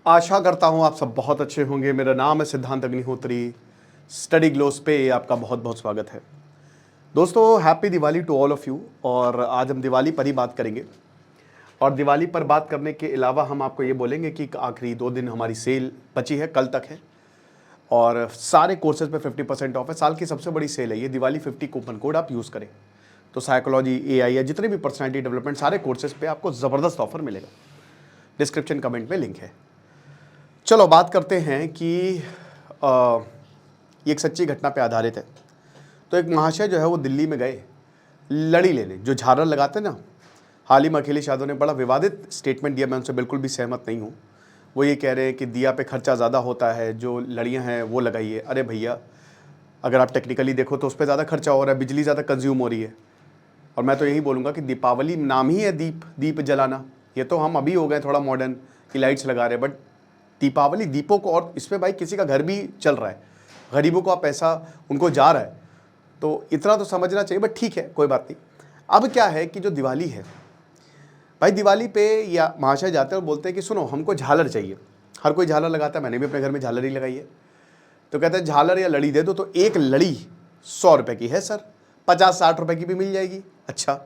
आशा करता हूँ आप सब बहुत अच्छे होंगे। मेरा नाम है सिद्धांत अग्निहोत्री। स्टडी ग्लोस पे आपका बहुत बहुत स्वागत है। दोस्तों, happy Diwali to all of you. और आज हम दिवाली पर ही बात करेंगे। और दिवाली पर बात करने के अलावा हम आपको ये बोलेंगे कि आखिरी 2 दिन हमारी सेल बची है, कल तक है। और सारे कोर्सेज पे 50% ऑफ है। साल की सबसे बड़ी सेल है ये दिवाली। 50 कूपन कोड आप यूज़ करें तो साइकोलॉजी, AI या जितने भी पर्सनैलिटी डेवलपमेंट सारे कोर्सेज पे आपको ज़बरदस्त ऑफर मिलेगा। डिस्क्रिप्शन कमेंट में लिंक है। चलो बात करते हैं कि ये एक सच्ची घटना पे आधारित है। तो एक महाशय जो है वो दिल्ली में गए लड़ी लेने, जो झालर लगाते हैं ना। हाल ही में अखिलेश यादव ने बड़ा विवादित स्टेटमेंट दिया, मैं उनसे बिल्कुल भी सहमत नहीं हूँ। वो ये कह रहे हैं कि दिया पे खर्चा ज़्यादा होता है, जो लड़ियाँ हैं वो लगाइए। अरे भैया, अगर आप टेक्निकली देखो तो उस पर ज़्यादा खर्चा हो रहा है, बिजली ज़्यादा कंज्यूम हो रही है। और मैं तो यही बोलूँगा कि दीपावली नाम ही है दीप जलाना। ये तो हम अभी हो गए थोड़ा मॉडर्न की लाइट्स लगा रहे हैं, बट दीपावली दीपों को, और इस पर भाई किसी का घर भी चल रहा है, गरीबों का पैसा उनको जा रहा है, तो इतना तो समझना चाहिए। बट ठीक है, कोई बात नहीं। अब क्या है कि जो दिवाली है भाई, दिवाली पे या महाशय जाते हैं और बोलते हैं कि सुनो हमको झालर चाहिए। हर कोई झालर लगाता है, मैंने भी अपने घर में झालर ही लगाई है। तो कहते हैं झालर या लड़ी दे दो। तो एक लड़ी 100 रुपये की है सर, 50-60 रुपये की भी मिल जाएगी। अच्छा,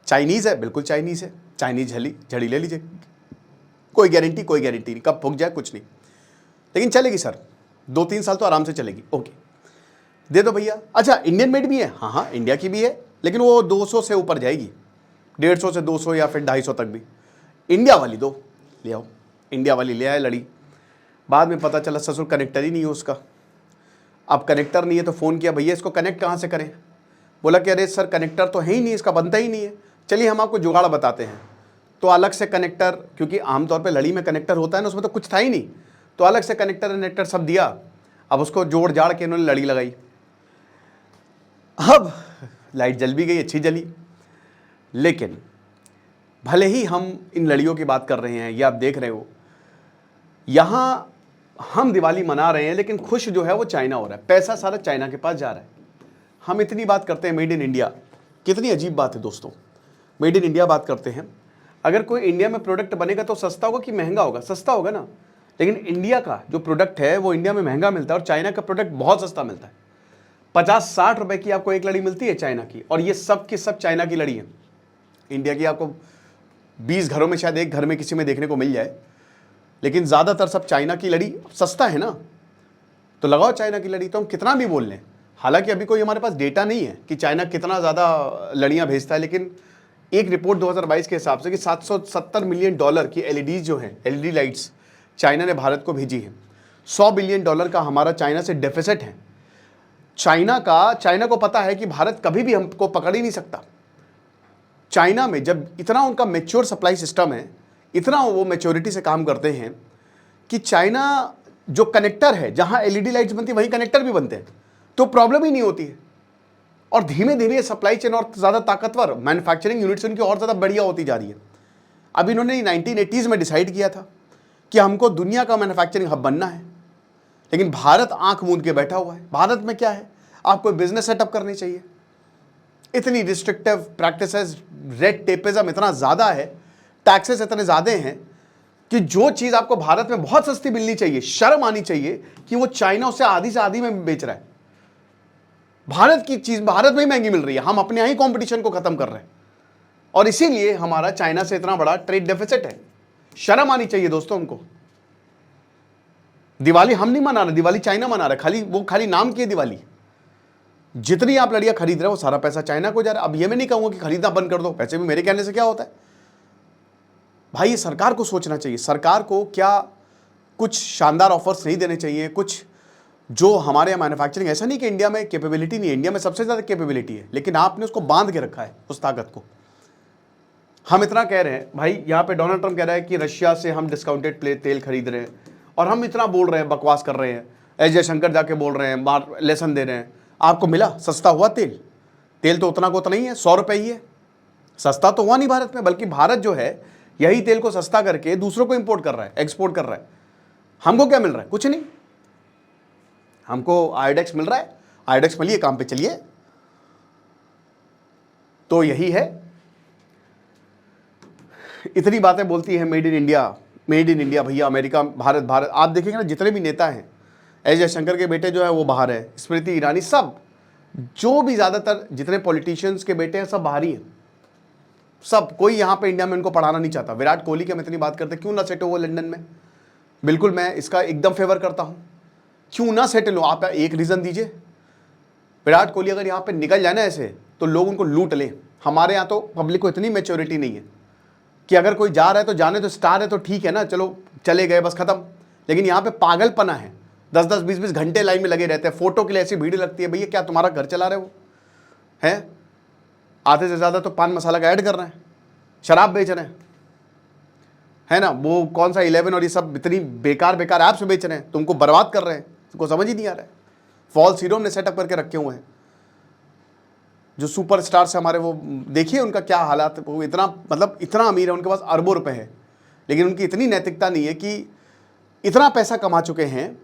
चाइनीज़ है, बिल्कुल चाइनीज़ है, चाइनीज़ झड़ी ले लीजिए। कोई गारंटी नहीं, कब फूक जाए कुछ नहीं, लेकिन चलेगी सर। 2-3 साल तो आराम से चलेगी। ओके, दे दो भैया। अच्छा, इंडियन मेड भी है? हाँ, इंडिया की भी है, लेकिन वो 200 से ऊपर जाएगी, 150 से 200 या फिर 250 तक भी। इंडिया वाली दो, ले आओ। इंडिया वाली ले आए लड़ी। बाद में पता चला ससुर कनेक्टर ही नहीं है उसका। अब कनेक्टर नहीं है तो फ़ोन किया, भैया इसको कनेक्ट कहाँ से करें? बोला कि अरे सर कनेक्टर तो है ही नहीं, इसका बनता ही नहीं है। चलिए हम आपको जुगाड़ बताते हैं। तो अलग से कनेक्टर, क्योंकि आमतौर पे लड़ी में कनेक्टर होता है ना, उसमें तो कुछ था ही नहीं, तो अलग से कनेक्टर सब दिया। अब उसको जोड़ जाड़ के इन्होंने लड़ी लगाई। अब लाइट जल भी गई, अच्छी जली। लेकिन भले ही हम इन लड़ियों की बात कर रहे हैं, ये आप देख रहे हो, यहाँ हम दिवाली मना रहे हैं, लेकिन खुश जो है वो चाइना हो रहा है। पैसा सारा चाइना के पास जा रहा है। हम इतनी बात करते हैं मेड इन इंडिया, कितनी अजीब बात है दोस्तों। मेड इन इंडिया बात करते हैं, अगर कोई इंडिया में प्रोडक्ट बनेगा तो सस्ता होगा कि महंगा होगा? सस्ता होगा ना। लेकिन इंडिया का जो प्रोडक्ट है वो इंडिया में महंगा मिलता है, और चाइना का प्रोडक्ट बहुत सस्ता मिलता है। 50-60 रुपए की आपको एक लड़ी मिलती है चाइना की, और ये सब की सब चाइना की लड़ी है। इंडिया की आपको 20 घरों में शायद एक घर में किसी में देखने को मिल जाए, लेकिन ज़्यादातर सब चाइना की लड़ी। सस्ता है ना, तो लगाओ चाइना की लड़ी। तो हम कितना भी बोल लें, हालांकि अभी कोई हमारे पास डेटा नहीं है कि चाइना कितना ज़्यादा लड़ियाँ भेजता है, लेकिन एक रिपोर्ट 2022 के हिसाब से कि $770 मिलियन की एलईडीज जो हैं, एलईडी लाइट्स, चाइना ने भारत को भेजी है। $100 बिलियन का हमारा चाइना से डेफिसिट है। चाइना को पता है कि भारत कभी भी हमको पकड़ ही नहीं सकता। चाइना में जब इतना उनका मैच्योर सप्लाई सिस्टम है, इतना वो मैच्योरिटी से काम करते हैं कि चाइना जो कनेक्टर है, जहां एलईडी लाइट्स बनती है वहीं कनेक्टर भी बनते हैं, तो प्रॉब्लम ही नहीं होती है। और धीमे धीमे सप्लाई चेन और ज़्यादा ताकतवर, मैन्युफैक्चरिंग यूनिट्स उनकी और ज़्यादा बढ़िया होती जा रही है। अब इन्होंने 1980s में डिसाइड किया था कि हमको दुनिया का मैन्युफैक्चरिंग हब बनना है, लेकिन भारत आंख मूंद के बैठा हुआ है। भारत में क्या है, आपको बिजनेस सेटअप करनी चाहिए। इतनी रिस्ट्रिक्टिव प्रैक्टिसेस, रेड टेपिज्म इतना ज़्यादा है, टैक्सेस इतने ज़्यादा हैं कि जो चीज़ आपको भारत में बहुत सस्ती मिलनी चाहिए, शर्म आनी चाहिए कि वो चाइना उससे आधी से आधी में बेच रहा है। भारत की चीज भारत में ही महंगी मिल रही है। हम अपने यहाँ ही कंपटीशन को खत्म कर रहे हैं, और इसीलिए हमारा चाइना से इतना बड़ा ट्रेड डेफिसिट है। शर्म आनी चाहिए दोस्तों हमको। दिवाली हम नहीं मना रहे, दिवाली चाइना मना रहा है। खाली नाम की दिवाली। जितनी आप लड़ियां खरीद रहे हो सारा पैसा चाइना को जा रहा है। अब ये मैं नहीं कहूंगा कि खरीदना बंद कर दो, पैसे भी मेरे कहने से क्या होता है भाई। ये सरकार को सोचना चाहिए। सरकार को क्या कुछ शानदार ऑफर्स नहीं देने चाहिए? कुछ जो हमारे यहाँ मैन्युफैक्चरिंग, ऐसा नहीं कि इंडिया में कैपेबिलिटी नहीं है, इंडिया में सबसे ज़्यादा कैपेबिलिटी है, लेकिन आपने उसको बांध के रखा है उस ताकत को। हम इतना कह रहे हैं भाई, यहाँ पे डोनाल्ड ट्रंप कह रहा है कि रशिया से हम डिस्काउंटेड तेल खरीद रहे हैं, और हम इतना बोल रहे हैं, बकवास कर रहे हैं। एस जयशंकर जाके बोल रहे हैं, लेसन दे रहे हैं। आपको मिला सस्ता हुआ तेल? तेल तो उतना को उतना ही है, 100 रुपये ही है। सस्ता तो हुआ नहीं भारत में, बल्कि भारत जो है यही तेल को सस्ता करके दूसरों को इंपोर्ट कर रहा है, एक्सपोर्ट कर रहा है। हमको क्या मिल रहा है? कुछ नहीं। हमको आयोडेक्स मिल रहा है, आयोडेक्स मिलिए, काम पे चलिए। तो यही है, इतनी बातें बोलती है made in India made in India भैया, अमेरिका, भारत भारत। आप देखेंगे ना जितने भी नेता हैं, एस जयशंकर के बेटे जो है वो बाहर है, स्मृति ईरानी, सब जो भी ज़्यादातर जितने पॉलिटिशियंस के बेटे हैं सब बाहर ही हैं, सब। कोई यहाँ पे इंडिया में उनको पढ़ाना नहीं चाहता। विराट कोहली की हम इतनी बात करते, क्यों ना सेट हो वो लंदन में? बिल्कुल मैं इसका एकदम फेवर करता हूँ, क्यों ना सेटल हो। आप एक रीज़न दीजिए। विराट कोहली अगर यहाँ पे निकल जाए ना ऐसे, तो लोग उनको लूट लें। हमारे यहाँ तो पब्लिक को इतनी मैच्योरिटी नहीं है कि अगर कोई जा रहा है तो जाने, तो स्टार है तो ठीक है ना, चलो चले गए बस खत्म। लेकिन यहाँ पे पागलपना है, 10-10, 20-20 घंटे लाइन में लगे रहते हैं, फोटो के लिए ऐसी भीड़ लगती है। भैया क्या तुम्हारा घर चला रहे हो हैं? आधे से ज़्यादा तो पान मसाला का ऐड कर रहे हैं, शराब बेच रहे हैं, है ना, वो कौन सा 11 और ये सब इतनी बेकार बेकार ऐप्स बेच रहे हैं, तुमको बर्बाद कर रहे हैं, तुमको समझ ही नहीं आ रहा है। फॉल्स हीरो ने सेटअप करके रखे हुए हैं। जो सुपर स्टार्स हमारे, वो देखिए उनका क्या हालात, वो इतना मतलब इतना अमीर है, उनके पास अरबों रुपए हैं, लेकिन उनकी इतनी नैतिकता नहीं है कि इतना पैसा कमा चुके हैं।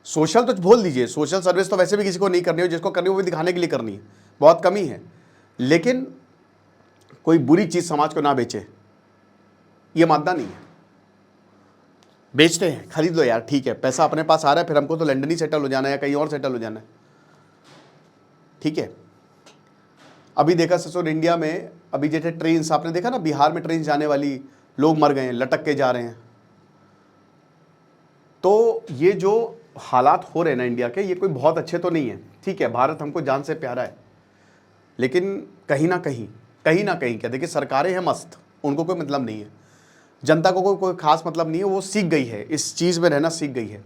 सोशल तो भूल दीजिए, सोशल सर्विस तो वैसे भी किसी को नहीं करनी हो, जिसको करनी हो वो भी दिखाने के लिए करनी है, बहुत कमी है। लेकिन कोई बुरी चीज़ समाज को ना बेचे, ये मानता नहीं है। बेचते हैं, खरीद लो यार, ठीक है, पैसा अपने पास आ रहा है, फिर हमको तो लंदन ही सेटल हो जाना है या कहीं और सेटल हो जाना है, ठीक है। अभी देखा ससुर इंडिया में, अभी जैसे ट्रेन आपने देखा ना, बिहार में ट्रेन जाने वाली, लोग मर गए हैं, लटक के जा रहे हैं। तो ये जो हालात हो रहे हैं ना इंडिया के, ये कोई बहुत अच्छे तो नहीं है। ठीक है, भारत हमको जान से प्यारा है, लेकिन कहीं ना कहीं क्या, देखिए सरकारें हैं मस्त, उनको कोई मतलब नहीं है, जनता को कोई खास मतलब नहीं है, वो सीख गई है, इस चीज़ में रहना सीख गई है।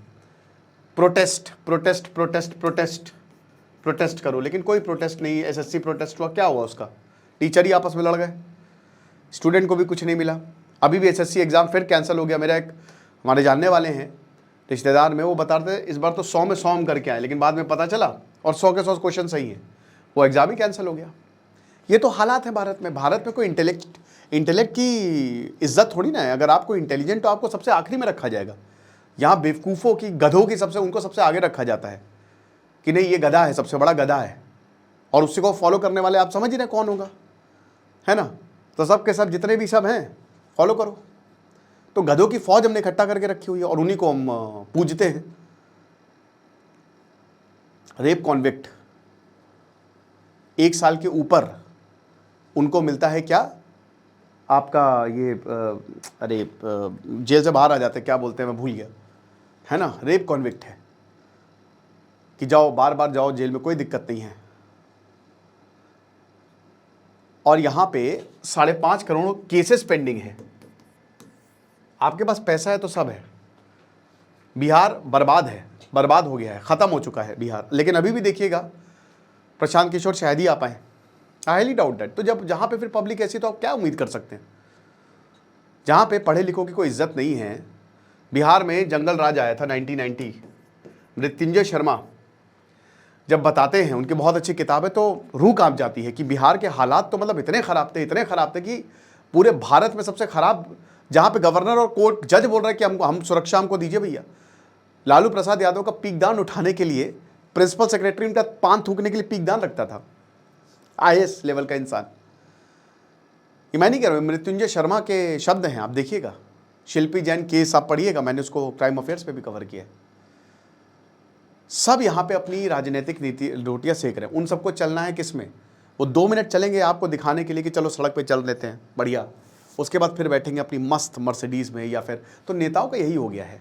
Protest protest protest protest protest करो, लेकिन कोई प्रोटेस्ट नहीं। एसएससी प्रोटेस्ट हुआ, क्या हुआ उसका? टीचर ही आपस में लड़ गए, स्टूडेंट को भी कुछ नहीं मिला। अभी भी एसएससी एग्ज़ाम फिर कैंसिल हो गया। मेरा एक हमारे जानने वाले हैं रिश्तेदार में, वो बता रहे थे इस बार तो 100 में 100 हम करके आए, लेकिन बाद में पता चला और 100 के 100 क्वेश्चन सही है, वो एग्ज़ाम ही कैंसिल हो गया। ये तो हालात है भारत में। भारत में कोई इंटेलेक्ट की इज्जत थोड़ी ना है। अगर आपको इंटेलिजेंट तो आपको सबसे आखिरी में रखा जाएगा। यहाँ बेवकूफ़ों की, गधों की उनको सबसे आगे रखा जाता है कि नहीं ये गधा है, सबसे बड़ा गधा है, और उसी को फॉलो करने वाले आप समझ ही रहे कौन होगा, है ना। तो सब के सब जितने भी सब हैं फॉलो करो। तो गधों की फौज हमने इकट्ठा करके रखी हुई है और उन्हीं को हम पूजते हैं। रेप कॉन्विक्ट 1 साल के ऊपर उनको मिलता है क्या, आपका ये जेल से बाहर आ जाते हैं, क्या बोलते हैं मैं भूल गया, है ना, रेप कॉन्विक्ट है कि जाओ बार बार जाओ जेल में, कोई दिक्कत नहीं है। और यहां पे 5.5 करोड़ केसेस पेंडिंग है। आपके पास पैसा है तो सब है। बिहार बर्बाद है, बर्बाद हो गया है, खत्म हो चुका है बिहार। लेकिन अभी भी देखिएगा प्रशांत किशोर शायद ही आ पाए, आई हाईली डाउट दैट। तो जब जहां पे फिर पब्लिक ऐसी, तो आप क्या उम्मीद कर सकते हैं? जहां पे पढ़े लिखों की कोई इज्जत नहीं है। बिहार में जंगल राज आया था 1990, मृत्युंजय शर्मा जब बताते हैं, उनकी बहुत अच्छी किताब है, तो रूह कांप जाती है कि बिहार के हालात तो मतलब इतने ख़राब थे कि पूरे भारत में सबसे ख़राब, जहाँ पे गवर्नर और कोर्ट जज बोल रहे हैं कि हम सुरक्षा हमको दीजिए भैया। लालू प्रसाद यादव का पीकदान उठाने के लिए प्रिंसिपल सेक्रेटरी उनका पान थूकने के लिए पीकदान रखता था, आईएएस लेवल का इंसान। ये मैं नहीं कह रहा हूँ, मृत्युंजय शर्मा के शब्द हैं, आप देखिएगा। शिल्पी जैन केस आप पढ़िएगा, मैंने उसको क्राइम अफेयर्स पे भी कवर किया है। सब यहाँ पे अपनी राजनीतिक नीति रोटियाँ सेक रहे हैं। उन सबको चलना है किस में? वो 2 मिनट चलेंगे आपको दिखाने के लिए कि चलो सड़क पे चल लेते हैं, बढ़िया। उसके बाद फिर बैठेंगे अपनी मस्त मर्सिडीज़ में, या फिर तो नेताओं का यही हो गया है।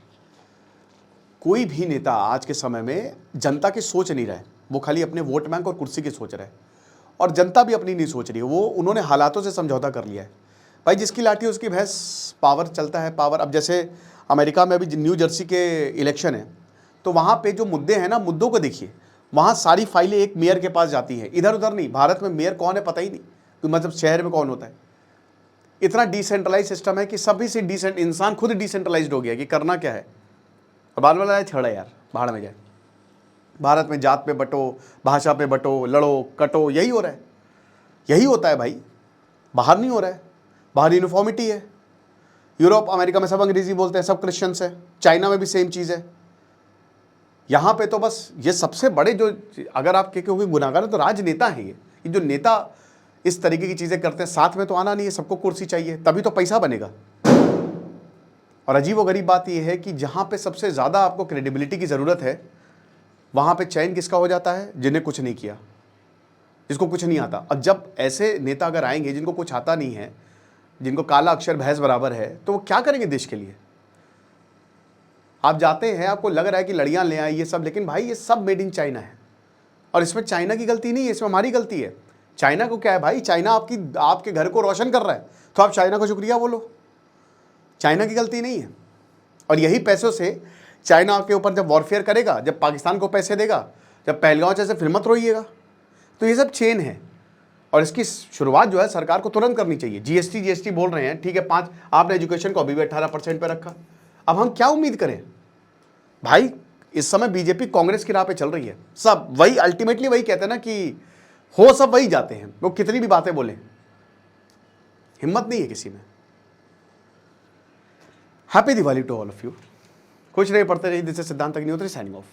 कोई भी नेता आज के समय में जनता की सोच नहीं रहा है, वो खाली अपने वोट बैंक और कुर्सी की सोच रहा है। और जनता भी अपनी नहीं सोच रही है, वो उन्होंने हालातों से समझौता कर लिया है। भाई जिसकी लाठी उसकी भैंस, पावर चलता है पावर। अब जैसे अमेरिका में अभी न्यू जर्सी के इलेक्शन है, तो वहाँ पे जो मुद्दे हैं ना, मुद्दों को देखिए, वहाँ सारी फाइलें एक मेयर के पास जाती हैं, इधर उधर नहीं। भारत में मेयर कौन है पता ही नहीं, तो मतलब शहर में कौन होता है। इतना डिसेंट्रलाइज सिस्टम है कि सभी से इंसान खुद डिसेंट्रलाइज्ड हो गया कि करना क्या है। और बाद में लगा छड़ा यार, बाहर में जाए। भारत में जात पे बटो, भाषा पे बटो, लड़ो कटो, यही हो रहा है, यही होता है भाई। बाहर नहीं हो रहा है, बाहर यूनिफॉर्मिटी है। यूरोप अमेरिका में सब अंग्रेजी बोलते हैं, सब क्रिश्चियंस है। चाइना में भी सेम चीज़ है। यहाँ पे तो बस ये सबसे बड़े जो, अगर आप क्योंकि गुनाहगार है तो राजनेता हैं ये जो नेता इस तरीके की चीज़ें करते हैं। साथ में तो आना नहीं है, सबको कुर्सी चाहिए, तभी तो पैसा बनेगा। और अजीब व गरीब बात यह है कि जहाँ पे सबसे ज़्यादा आपको क्रेडिबिलिटी की ज़रूरत है, वहाँ पे चयन किसका हो जाता है? जिन्हें कुछ नहीं किया, जिसको कुछ नहीं आता। अब जब ऐसे नेता अगर आएंगे जिनको कुछ आता नहीं है, जिनको काला अक्षर भैंस बराबर है, तो वो क्या करेंगे देश के लिए? आप जाते हैं, आपको लग रहा है कि लड़ियाँ ले आए ये सब, लेकिन भाई ये सब मेड इन चाइना है। और इसमें चाइना की गलती नहीं है, इसमें हमारी गलती है। चाइना को क्या है भाई? चाइना आपके घर को रोशन कर रहा है, तो आप चाइना को शुक्रिया बोलो। चाइना की गलती नहीं है। और यही पैसों से चाइना आपके ऊपर जब वॉरफेयर करेगा, जब पाकिस्तान को पैसे देगा, जब पहलगांव जैसे फिर मत रोइएगा। तो ये सब चेन है, और इसकी शुरुआत जो है सरकार को तुरंत करनी चाहिए। जीएसटी बोल रहे हैं, ठीक है 5, आपने एजुकेशन को अभी भी 18% पे रखा। अब हम क्या उम्मीद करें भाई? इस समय बीजेपी कांग्रेस की राह पे चल रही है। सब वही अल्टीमेटली वही कहते हैं ना कि हो सब वही जाते हैं। वो कितनी भी बातें बोले, हिम्मत नहीं है किसी में। Happy Diwali to all of you. खुश रहिए, पढ़ते रहिए। दिस इज सिद्धांत अग्निहोत्री साइनिंग ऑफ।